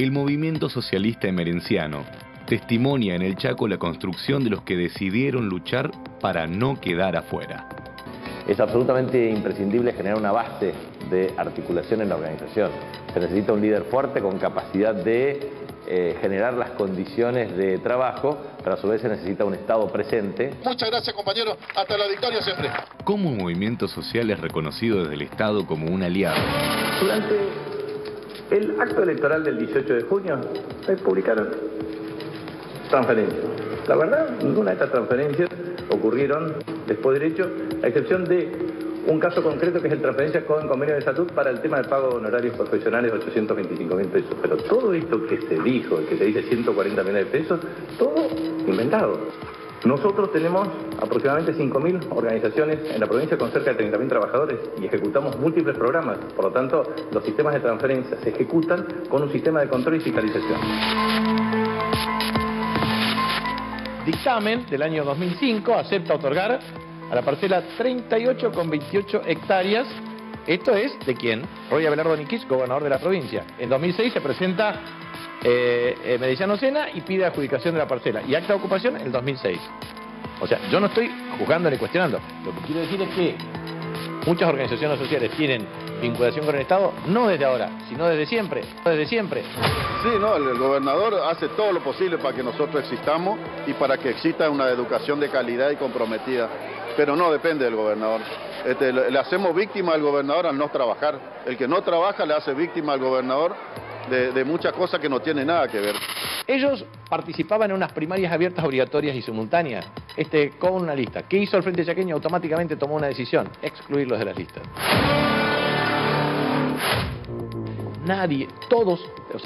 El movimiento socialista emerenciano testimonia en el Chaco la construcción de los que decidieron luchar para no quedar afuera. Es absolutamente imprescindible generar una base de articulación en la organización. Se necesita un líder fuerte con capacidad de generar las condiciones de trabajo, pero a su vez se necesita un Estado presente. Muchas gracias, compañeros. Hasta la victoria siempre. ¿Cómo un movimiento social es reconocido desde el Estado como un aliado? Durante el acto electoral del 18 de junio se publicaron transferencias. La verdad, ninguna de estas transferencias ocurrieron después del hecho, a excepción de un caso concreto que es el transferencia con convenio de salud para el tema del pago de honorarios profesionales de 825.000 pesos. Pero todo esto que se dijo, que se dice 140 millones de pesos, todo inventado. Nosotros tenemos aproximadamente 5.000 organizaciones en la provincia con cerca de 30.000 trabajadores y ejecutamos múltiples programas. Por lo tanto, los sistemas de transferencia se ejecutan con un sistema de control y fiscalización. Dictamen del año 2005 acepta otorgar a la parcela 38,28 hectáreas. Esto es ¿de quién? Roy Abelardo Niquich, gobernador de la provincia. En 2006 se presenta Mediciano Sena y pide adjudicación de la parcela. Y acta de ocupación en el 2006. O sea, yo no estoy juzgando ni cuestionando. Lo que quiero decir es que muchas organizaciones sociales tienen vinculación con el Estado, no desde ahora, sino desde siempre. Desde siempre. Sí, no, el gobernador hace todo lo posible para que nosotros existamos y para que exista una educación de calidad y comprometida. Pero no depende del gobernador. Le hacemos víctima al gobernador al no trabajar. El que no trabaja le hace víctima al gobernador de muchas cosas que no tienen nada que ver. Ellos participaban en unas primarias abiertas, obligatorias y simultáneas, con una lista. ¿Qué hizo el Frente Chaqueño? Automáticamente tomó una decisión: excluirlos de las listas. Nadie,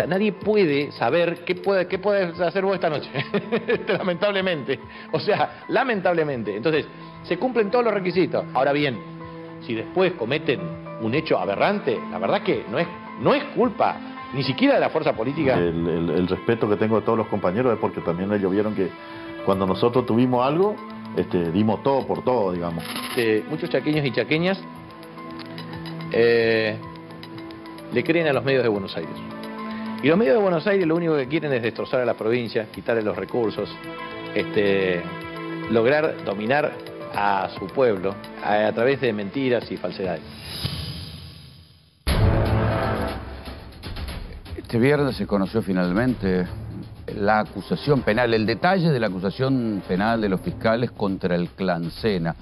nadie puede saber qué puedes hacer vos esta noche. Lamentablemente. Lamentablemente. Entonces, se cumplen todos los requisitos. Ahora bien, si después cometen un hecho aberrante, la verdad que no es culpa ni siquiera de la fuerza política. El respeto que tengo de todos los compañeros es porque también ellos vieron que cuando nosotros tuvimos algo, dimos todo por todo, digamos. Muchos chaqueños y chaqueñas le creen a los medios de Buenos Aires. Y los medios de Buenos Aires lo único que quieren es destrozar a la provincia, quitarle los recursos, lograr dominar a su pueblo a través de mentiras y falsedades. Este viernes se conoció finalmente la acusación penal, el detalle de la acusación penal de los fiscales contra el clan Sena.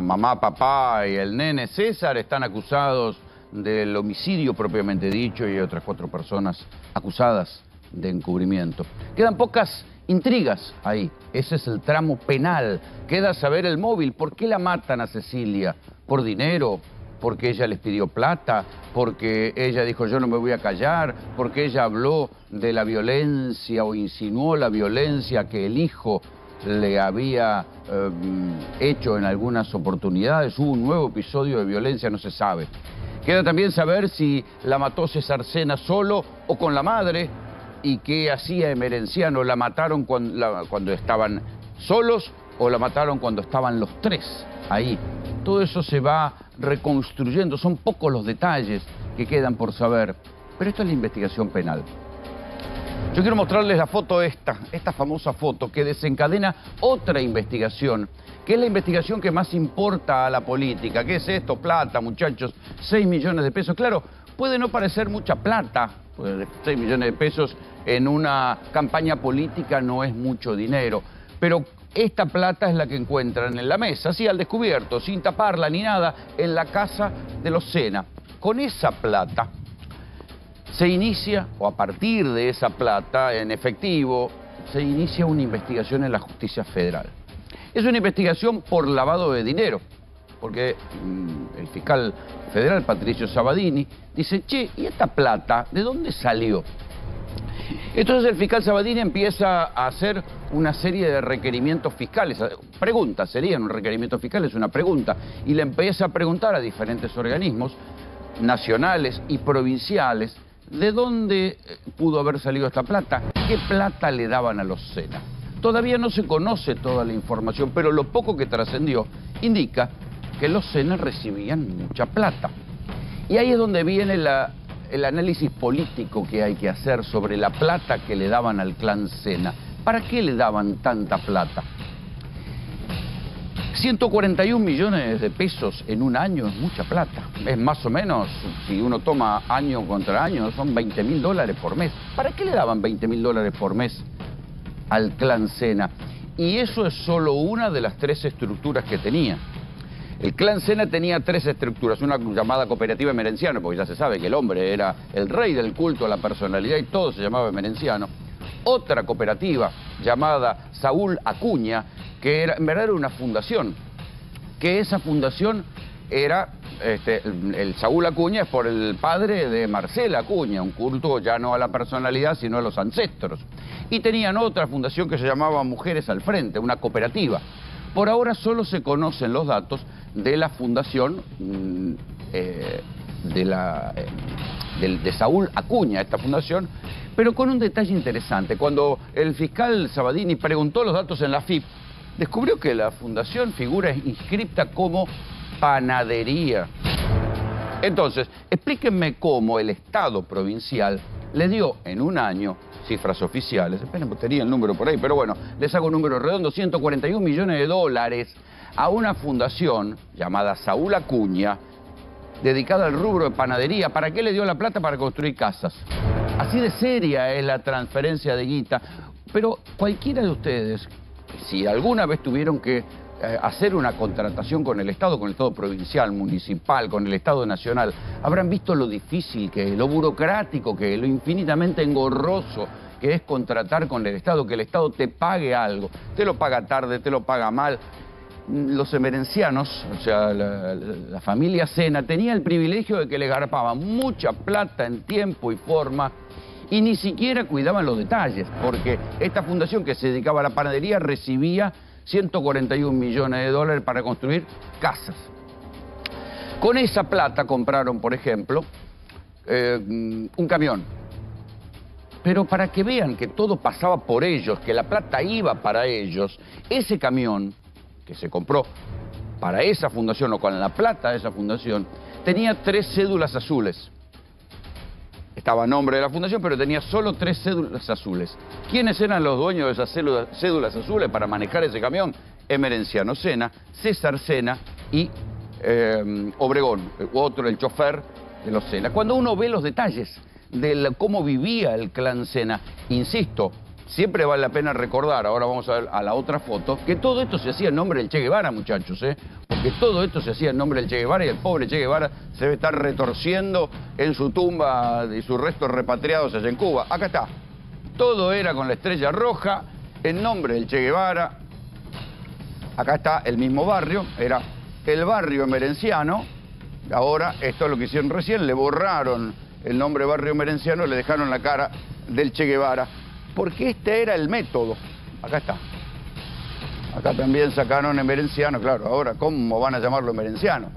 Mamá, papá y el nene César están acusados del homicidio propiamente dicho y otras 4 personas acusadas de encubrimiento. Quedan pocas intrigas ahí, ese es el tramo penal. Queda saber el móvil, ¿por qué la matan a Cecilia? ¿Por dinero? ¿Porque ella les pidió plata? ¿Porque ella dijo yo no me voy a callar? ¿Porque ella habló de la violencia o insinuó la violencia que el hijo le había hecho en algunas oportunidades? ¿Hubo un nuevo episodio de violencia? No se sabe. Queda también saber si la mató César Sena solo o con la madre y qué hacía Emerenciano. ¿La mataron cuando estaban solos o la mataron cuando estaban los 3 ahí? Todo eso se va reconstruyendo, son pocos los detalles que quedan por saber, pero esto es la investigación penal. Yo quiero mostrarles la foto esta famosa foto que desencadena otra investigación, que es la investigación que más importa a la política. ¿Qué es esto? Plata, muchachos, 6 millones de pesos. Claro, puede no parecer mucha plata, pues 6 millones de pesos en una campaña política no es mucho dinero, pero esta plata es la que encuentran en la mesa, así al descubierto, sin taparla ni nada, en la casa de los Sena. Con esa plata se inicia, o a partir de esa plata en efectivo, se inicia una investigación en la justicia federal. Es una investigación por lavado de dinero, porque el fiscal federal, Patricio Sabadini, dice, che, ¿y esta plata de dónde salió? Entonces el fiscal Sabadini empieza a hacer una serie de requerimientos fiscales. Preguntas, serían un requerimiento fiscal, es una pregunta. Y le empieza a preguntar a diferentes organismos nacionales y provinciales de dónde pudo haber salido esta plata, qué plata le daban a los Sena. Todavía no se conoce toda la información, pero lo poco que trascendió indica que los Sena recibían mucha plata. Y ahí es donde viene el análisis político que hay que hacer sobre la plata que le daban al clan Sena. ¿Para qué le daban tanta plata? 141 millones de pesos en un año es mucha plata. Es más o menos, si uno toma año contra año, son 20.000 dólares por mes. ¿Para qué le daban 20.000 dólares por mes al clan Sena? Y eso es solo una de las 3 estructuras que tenía. El clan Sena tenía 3 estructuras, una llamada cooperativa emerenciano, porque ya se sabe que el hombre era el rey del culto a la personalidad y todo se llamaba emerenciano. Otra cooperativa llamada Saúl Acuña, que era, en verdad era una fundación, que esa fundación era, el Saúl Acuña es por el padre de Marcela Acuña, un culto ya no a la personalidad sino a los ancestros. Y tenían otra fundación que se llamaba Mujeres al Frente, una cooperativa. Por ahora solo se conocen los datos de la fundación de Saúl Acuña, esta fundación, pero con un detalle interesante. Cuando el fiscal Sabadini preguntó los datos en la AFIP, descubrió que la fundación figura inscripta como panadería. Entonces, explíquenme cómo el Estado provincial le dio en un año, cifras oficiales, esperen, tenía el número por ahí, pero bueno, les hago un número redondo, 141 millones de dólares a una fundación llamada Saúl Acuña, dedicada al rubro de panadería. ¿Para qué le dio la plata? Para construir casas. Así de seria es la transferencia de guita. Pero cualquiera de ustedes, si alguna vez tuvieron que hacer una contratación con el Estado provincial, municipal, con el Estado nacional, habrán visto lo difícil que es, lo burocrático que es, lo infinitamente engorroso que es contratar con el Estado, que el Estado te pague algo, te lo paga tarde, te lo paga mal. Los emerencianos, o sea, la familia Sena, tenía el privilegio de que le garpaban mucha plata en tiempo y forma y ni siquiera cuidaban los detalles, porque esta fundación que se dedicaba a la panadería recibía 141 millones de dólares para construir casas. Con esa plata compraron, por ejemplo, un camión. Pero para que vean que todo pasaba por ellos, que la plata iba para ellos, ese camión que se compró para esa fundación o con la plata de esa fundación, tenía 3 cédulas azules. Estaba a nombre de la fundación, pero tenía solo 3 cédulas azules. ¿Quiénes eran los dueños de esas cédulas azules para manejar ese camión? Emerenciano Sena, César Sena y Obregón, otro, el chofer de los Sena. Cuando uno ve los detalles de cómo vivía el clan Sena, insisto, siempre vale la pena recordar, ahora vamos a ver a la otra foto, que todo esto se hacía en nombre del Che Guevara, muchachos, porque todo esto se hacía en nombre del Che Guevara y el pobre Che Guevara se debe estar retorciendo en su tumba y sus restos repatriados allá en Cuba. Acá está, todo era con la estrella roja, en nombre del Che Guevara. Acá está el mismo barrio, era el barrio emerenciano. Ahora, esto es lo que hicieron recién, le borraron el nombre barrio emerenciano, le dejaron la cara del Che Guevara. Porque este era el método. Acá está. Acá también sacaron emerenciano, claro. Ahora, ¿cómo van a llamarlo emerenciano?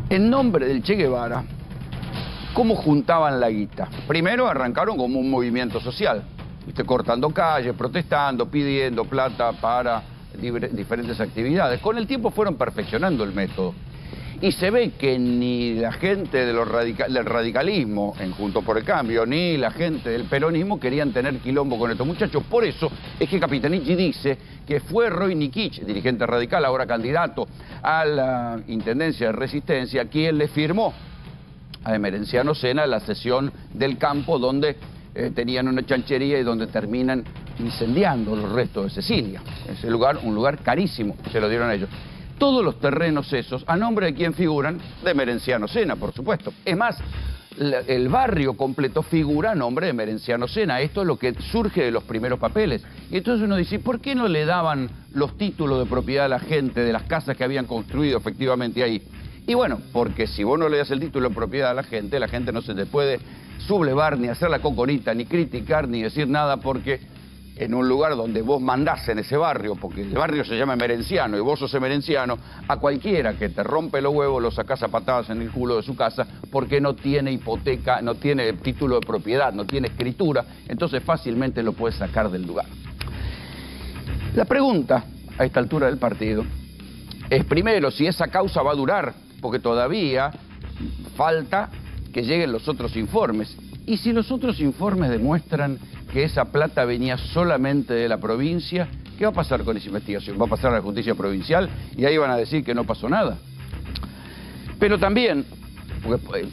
En nombre del Che Guevara, ¿cómo juntaban la guita? Primero arrancaron como un movimiento social, ¿viste? Cortando calles, protestando, pidiendo plata para diferentes actividades. Con el tiempo fueron perfeccionando el método. Y se ve que ni la gente del radicalismo en Juntos por el Cambio, ni la gente del peronismo querían tener quilombo con estos muchachos. Por eso es que Capitanichi dice que fue Roy Nikich, dirigente radical, ahora candidato a la Intendencia de Resistencia, quien le firmó a Emerenciano Sena la cesión del campo donde tenían una chanchería y donde terminan incendiando los restos de Cecilia. Ese lugar, un lugar carísimo, se lo dieron a ellos. Todos los terrenos esos, a nombre de quien figuran, de Emerenciano Sena, por supuesto. Es más, el barrio completo figura a nombre de Emerenciano Sena. Esto es lo que surge de los primeros papeles. Y entonces uno dice, ¿por qué no le daban los títulos de propiedad a la gente de las casas que habían construido efectivamente ahí? Y bueno, porque si vos no le das el título de propiedad a la gente no se te puede sublevar, ni hacer la cocorita, ni criticar, ni decir nada, porque en un lugar donde vos mandás en ese barrio, porque el barrio se llama emerenciano y vos sos emerenciano, a cualquiera que te rompe los huevos lo sacás a patadas en el culo de su casa porque no tiene hipoteca, no tiene título de propiedad, no tiene escritura, entonces fácilmente lo puedes sacar del lugar. La pregunta a esta altura del partido es primero si esa causa va a durar, porque todavía falta que lleguen los otros informes. Y si los otros informes demuestran que esa plata venía solamente de la provincia, ¿qué va a pasar con esa investigación? ¿Va a pasar a la justicia provincial y ahí van a decir que no pasó nada? Pero también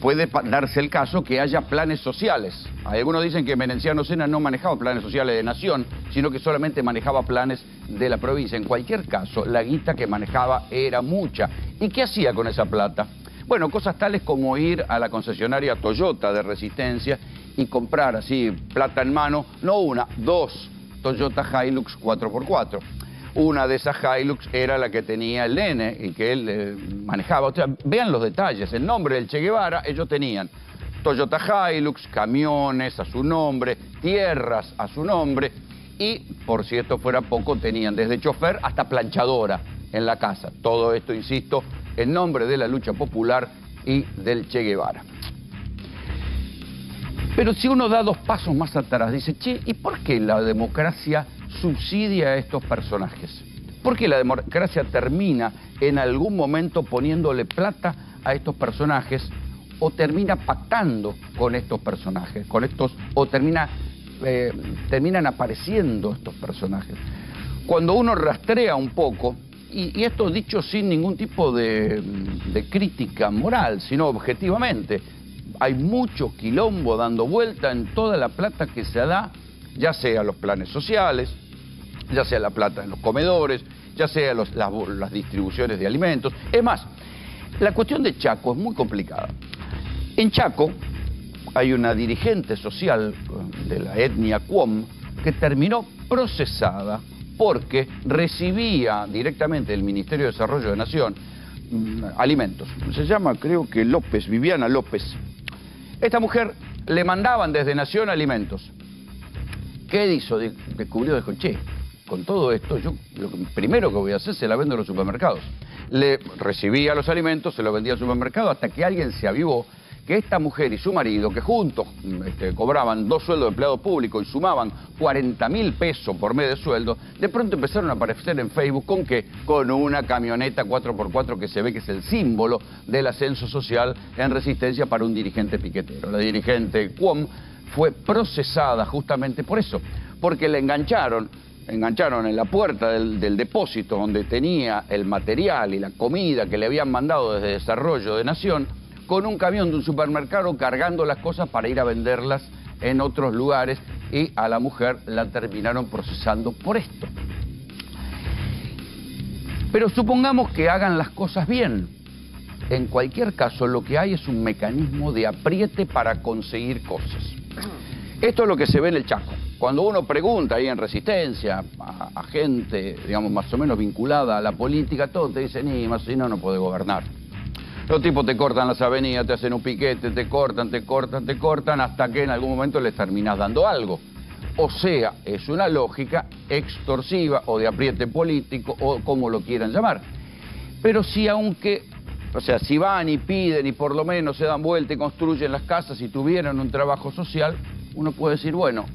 puede darse el caso que haya planes sociales. Algunos dicen que Merenciano Sena no manejaba planes sociales de nación, sino que solamente manejaba planes de la provincia. En cualquier caso, la guita que manejaba era mucha. ¿Y qué hacía con esa plata? Bueno, cosas tales como ir a la concesionaria Toyota de Resistencia y comprar así, plata en mano, no una, dos Toyota Hilux 4x4. Una de esas Hilux era la que tenía el nene y que él manejaba. O sea, vean los detalles, el nombre del Che Guevara, ellos tenían Toyota Hilux, camiones a su nombre, tierras a su nombre y, por si esto fuera poco, tenían desde chofer hasta planchadora en la casa. Todo esto, insisto, en nombre de la lucha popular y del Che Guevara. Pero si uno da dos pasos más atrás, dice, che, ¿y por qué la democracia subsidia a estos personajes? ¿Por qué la democracia termina en algún momento poniéndole plata a estos personajes o termina pactando con estos personajes, o terminan apareciendo estos personajes? Cuando uno rastrea un poco, y esto dicho sin ningún tipo de crítica moral, sino objetivamente, hay mucho quilombo dando vuelta en toda la plata que se da, ya sea los planes sociales, ya sea la plata en los comedores, ya sea las distribuciones de alimentos. Es más, la cuestión de Chaco es muy complicada. En Chaco hay una dirigente social de la etnia Cuom que terminó procesada porque recibía directamente del Ministerio de Desarrollo de Nación alimentos. Se llama, creo que López, Viviana López. Esta mujer le mandaban desde Nación alimentos. ¿Qué hizo? Descubrió, dijo, che, con todo esto, yo lo primero que voy a hacer se la vendo a los supermercados. Le recibía los alimentos, se los vendía al supermercado, hasta que alguien se avivó que esta mujer y su marido, que juntos cobraban 2 sueldos de empleado público y sumaban 40.000 pesos por mes de sueldo, de pronto empezaron a aparecer en Facebook ¿con qué? Con una camioneta 4x4 que se ve que es el símbolo del ascenso social en Resistencia para un dirigente piquetero. La dirigente Cuom fue procesada justamente por eso, porque le engancharon en la puerta del depósito donde tenía el material y la comida que le habían mandado desde Desarrollo de Nación, con un camión de un supermercado cargando las cosas para ir a venderlas en otros lugares, y a la mujer la terminaron procesando por esto. Pero supongamos que hagan las cosas bien. En cualquier caso, lo que hay es un mecanismo de apriete para conseguir cosas. Esto es lo que se ve en el Chaco. Cuando uno pregunta ahí en Resistencia a gente, digamos, más o menos vinculada a la política, todos te dicen, y más si no puede gobernar. Los tipos te cortan las avenidas, te hacen un piquete, te cortan, hasta que en algún momento les terminás dando algo. O sea, es una lógica extorsiva o de apriete político o como lo quieran llamar. Pero si si van y piden y por lo menos se dan vuelta y construyen las casas y tuvieran un trabajo social, uno puede decir, bueno,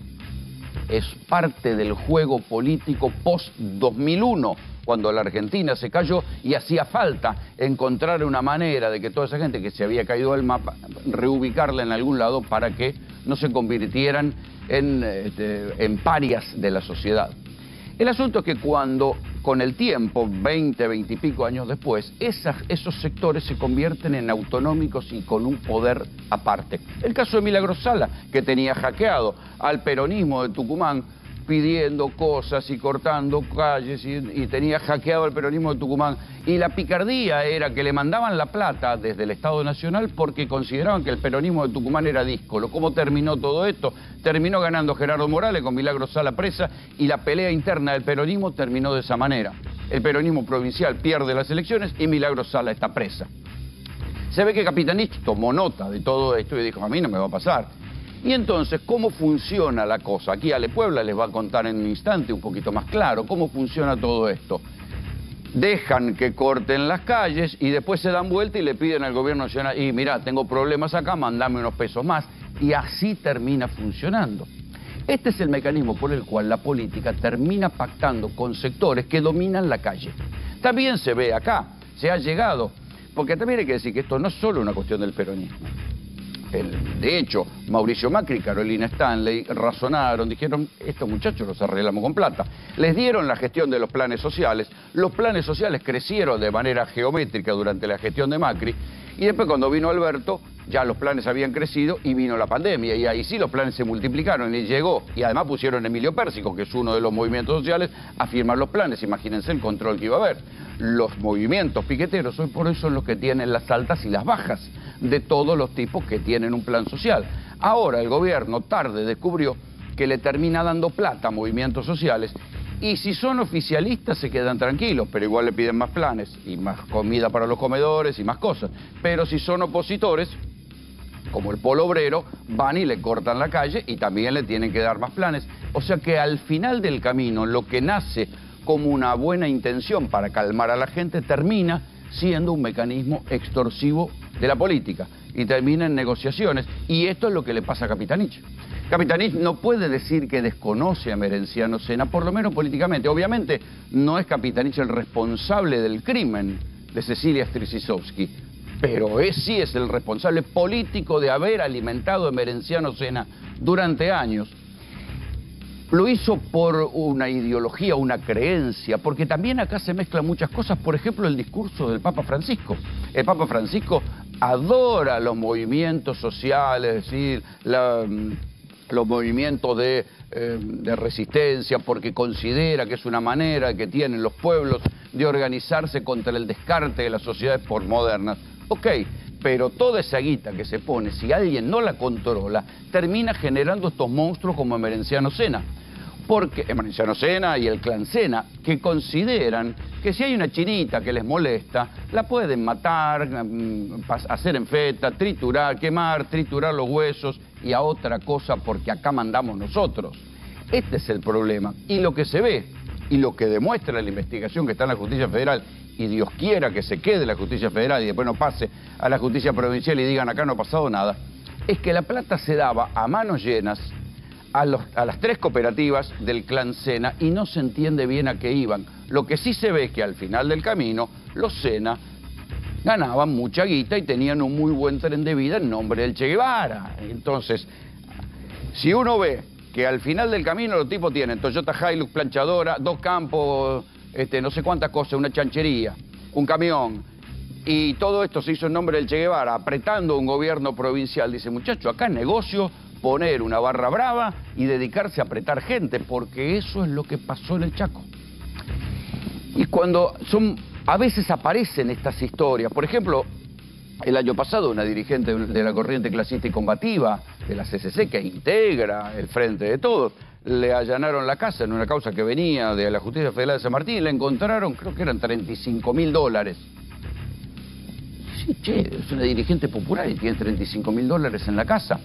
es parte del juego político post-2001, cuando la Argentina se cayó y hacía falta encontrar una manera de que toda esa gente que se había caído del mapa, reubicarla en algún lado para que no se convirtieran en parias de la sociedad. El asunto es que cuando, con el tiempo, 20 y pico años después, esos sectores se convierten en autonómicos y con un poder aparte. El caso de Milagros Sala, que tenía hackeado al peronismo de Tucumán, pidiendo cosas y cortando calles y tenía hackeado al peronismo de Tucumán. Y la picardía era que le mandaban la plata desde el Estado Nacional porque consideraban que el peronismo de Tucumán era díscolo. ¿Cómo terminó todo esto? Terminó ganando Gerardo Morales con Milagros Sala presa y la pelea interna del peronismo terminó de esa manera. El peronismo provincial pierde las elecciones y Milagros Sala está presa. Se ve que Capitanich tomó nota de todo esto y dijo, a mí no me va a pasar. Y entonces, ¿cómo funciona la cosa? Aquí Ale Puebla les va a contar en un instante un poquito más claro cómo funciona todo esto. Dejan que corten las calles y después se dan vuelta y le piden al gobierno nacional, y mirá, tengo problemas acá, mandame unos pesos más. Y así termina funcionando. Este es el mecanismo por el cual la política termina pactando con sectores que dominan la calle. También se ve acá, se ha llegado, porque también hay que decir que esto no es solo una cuestión del peronismo. De hecho, Mauricio Macri y Carolina Stanley razonaron, dijeron, estos muchachos los arreglamos con plata. Les dieron la gestión de los planes sociales crecieron de manera geométrica durante la gestión de Macri, y después cuando vino Alberto, ya los planes habían crecido y vino la pandemia, y ahí sí los planes se multiplicaron y llegó, y además pusieron a Emilio Pérsico, que es uno de los movimientos sociales, a firmar los planes. Imagínense el control que iba a haber. Los movimientos piqueteros hoy por hoy son los que tienen las altas y las bajas de todos los tipos que tienen un plan social. Ahora el gobierno tarde descubrió que le termina dando plata a movimientos sociales, y si son oficialistas se quedan tranquilos, pero igual le piden más planes y más comida para los comedores y más cosas. Pero si son opositores, como el Polo Obrero, van y le cortan la calle y también le tienen que dar más planes. O sea que al final del camino, lo que nace como una buena intención para calmar a la gente termina siendo un mecanismo extorsivo de la política y termina en negociaciones, y esto es lo que le pasa a Capitanich. Capitanich no puede decir que desconoce a Merenciano Sena, por lo menos políticamente. Obviamente no es Capitanich el responsable del crimen de Cecilia Strisicowski, pero sí es el responsable político de haber alimentado a Merenciano Sena durante años. Lo hizo por una ideología, una creencia, porque también acá se mezclan muchas cosas. Por ejemplo, el discurso del Papa Francisco. El Papa Francisco adora los movimientos sociales, es decir, los movimientos de resistencia, porque considera que es una manera que tienen los pueblos de organizarse contra el descarte de las sociedades postmodernas. Ok, pero toda esa guita que se pone, si alguien no la controla, termina generando estos monstruos como Merenciano Sena. Porque Merenciano Sena y el clan Sena, que consideran que si hay una chinita que les molesta, la pueden matar, hacer en feta, triturar, quemar, triturar los huesos y a otra cosa, porque acá mandamos nosotros. Este es el problema. Y lo que se ve, y lo que demuestra la investigación que está en la Justicia Federal, y Dios quiera que se quede la Justicia Federal y después no pase a la Justicia Provincial y digan acá no ha pasado nada, es que la plata se daba a manos llenas a las tres cooperativas del clan Sena y no se entiende bien a qué iban. Lo que sí se ve es que al final del camino los Sena ganaban mucha guita y tenían un muy buen tren de vida en nombre del Che Guevara. Entonces, si uno ve que al final del camino los tipos tienen Toyota Hilux planchadora, 2 campos, no sé cuántas cosas, una chanchería, un camión, y todo esto se hizo en nombre del Che Guevara, apretando un gobierno provincial, dice, muchacho, acá es negocio poner una barra brava y dedicarse a apretar gente, porque eso es lo que pasó en el Chaco. Y cuando a veces aparecen estas historias, por ejemplo, el año pasado una dirigente de la corriente clasista y combativa de la CCC, que integra el Frente de Todos, le allanaron la casa en una causa que venía de la Justicia Federal de San Martín y le encontraron, creo que eran $35.000. Sí, che, es una dirigente popular y tiene $35.000 en la casa.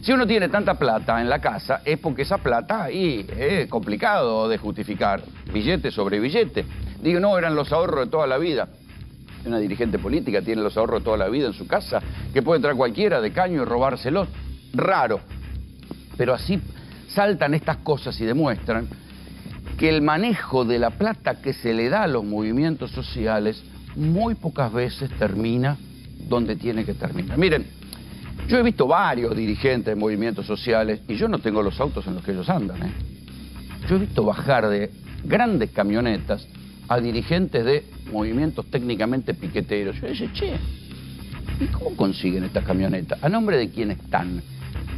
Si uno tiene tanta plata en la casa, es porque esa plata ahí es complicado de justificar, billete sobre billete. Digo, no, eran los ahorros de toda la vida. Una dirigente política tiene los ahorros de toda la vida en su casa, que puede entrar cualquiera de caño y robárselos. Raro. Pero así saltan estas cosas y demuestran que el manejo de la plata que se le da a los movimientos sociales muy pocas veces termina donde tiene que terminar. Miren, yo he visto varios dirigentes de movimientos sociales y yo no tengo los autos en los que ellos andan, ¿eh? Yo he visto bajar de grandes camionetas a dirigentes de movimientos técnicamente piqueteros. Yo decía, che, ¿y cómo consiguen estas camionetas? ¿A nombre de quién están?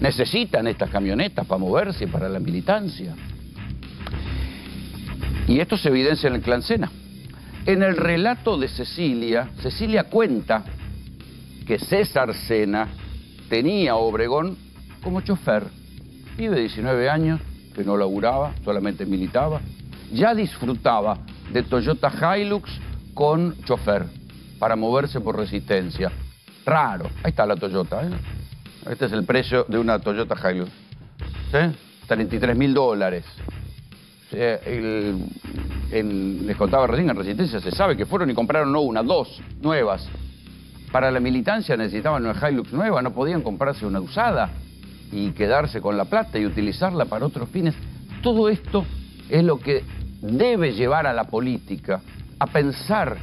¿Necesitan estas camionetas para moverse, para la militancia? Y esto se evidencia en el clan Sena. En el relato de Cecilia cuenta que César Sena tenía a Obregón como chofer. Pibe de 19 años, que no laburaba, solamente militaba. Ya disfrutaba de Toyota Hilux con chofer para moverse por Resistencia. Raro. Ahí está la Toyota, ¿eh? Este es el precio de una Toyota Hilux. ¿Sí? $33.000. Les contaba recién, en Resistencia se sabe que fueron y compraron no una, 2 nuevas. Para la militancia necesitaban una Hilux nueva, no podían comprarse una usada y quedarse con la plata y utilizarla para otros fines. Todo esto es lo que debe llevar a la política a pensar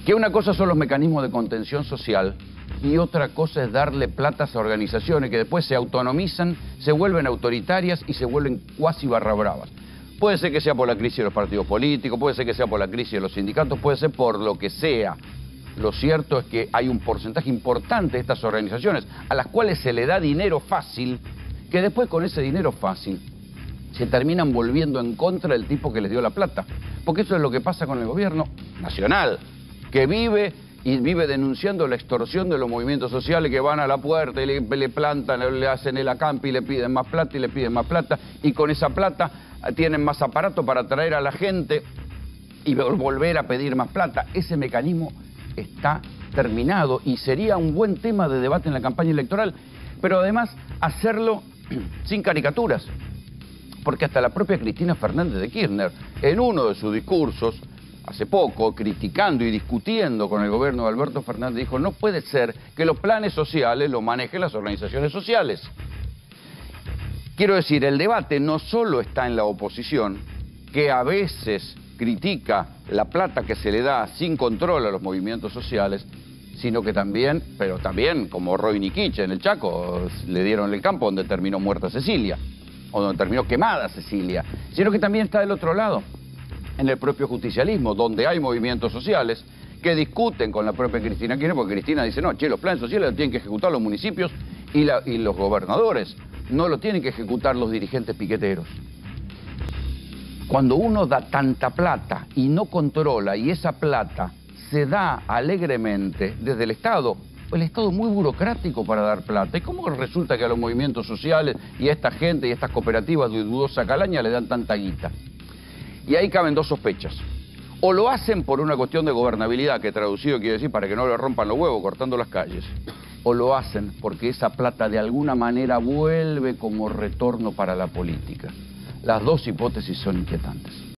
que una cosa son los mecanismos de contención social y otra cosa es darle platas a organizaciones que después se autonomizan, se vuelven autoritarias y se vuelven cuasi barra bravas. Puede ser que sea por la crisis de los partidos políticos, puede ser que sea por la crisis de los sindicatos, puede ser por lo que sea. Lo cierto es que hay un porcentaje importante de estas organizaciones a las cuales se le da dinero fácil, que después con ese dinero fácil se terminan volviendo en contra del tipo que les dio la plata. Porque eso es lo que pasa con el gobierno nacional, que vive denunciando la extorsión de los movimientos sociales que van a la puerta y le plantan, le hacen el acampe y le piden más plata y le piden más plata, y con esa plata tienen más aparato para atraer a la gente y volver a pedir más plata. Ese mecanismo está terminado y sería un buen tema de debate en la campaña electoral, pero además hacerlo sin caricaturas, porque hasta la propia Cristina Fernández de Kirchner, en uno de sus discursos, hace poco, criticando y discutiendo con el gobierno de Alberto Fernández, dijo: no puede ser que los planes sociales los manejen las organizaciones sociales. Quiero decir, el debate no solo está en la oposición, que a veces critica la plata que se le da sin control a los movimientos sociales, sino que también, pero también, como Roy Nikich en el Chaco, le dieron el campo donde terminó muerta Cecilia, o donde terminó quemada Cecilia, sino que también está del otro lado, en el propio justicialismo, donde hay movimientos sociales que discuten con la propia Cristina Kirchner, porque Cristina dice: no, che, los planes sociales los tienen que ejecutar los municipios y los gobernadores, no lo tienen que ejecutar los dirigentes piqueteros. Cuando uno da tanta plata y no controla, y esa plata se da alegremente desde el Estado es muy burocrático para dar plata. ¿Y cómo resulta que a los movimientos sociales y a esta gente y a estas cooperativas de dudosa calaña le dan tanta guita? Y ahí caben dos sospechas. O lo hacen por una cuestión de gobernabilidad, que traducido quiere decir para que no le rompan los huevos cortando las calles, o lo hacen porque esa plata de alguna manera vuelve como retorno para la política. Las dos hipótesis son inquietantes.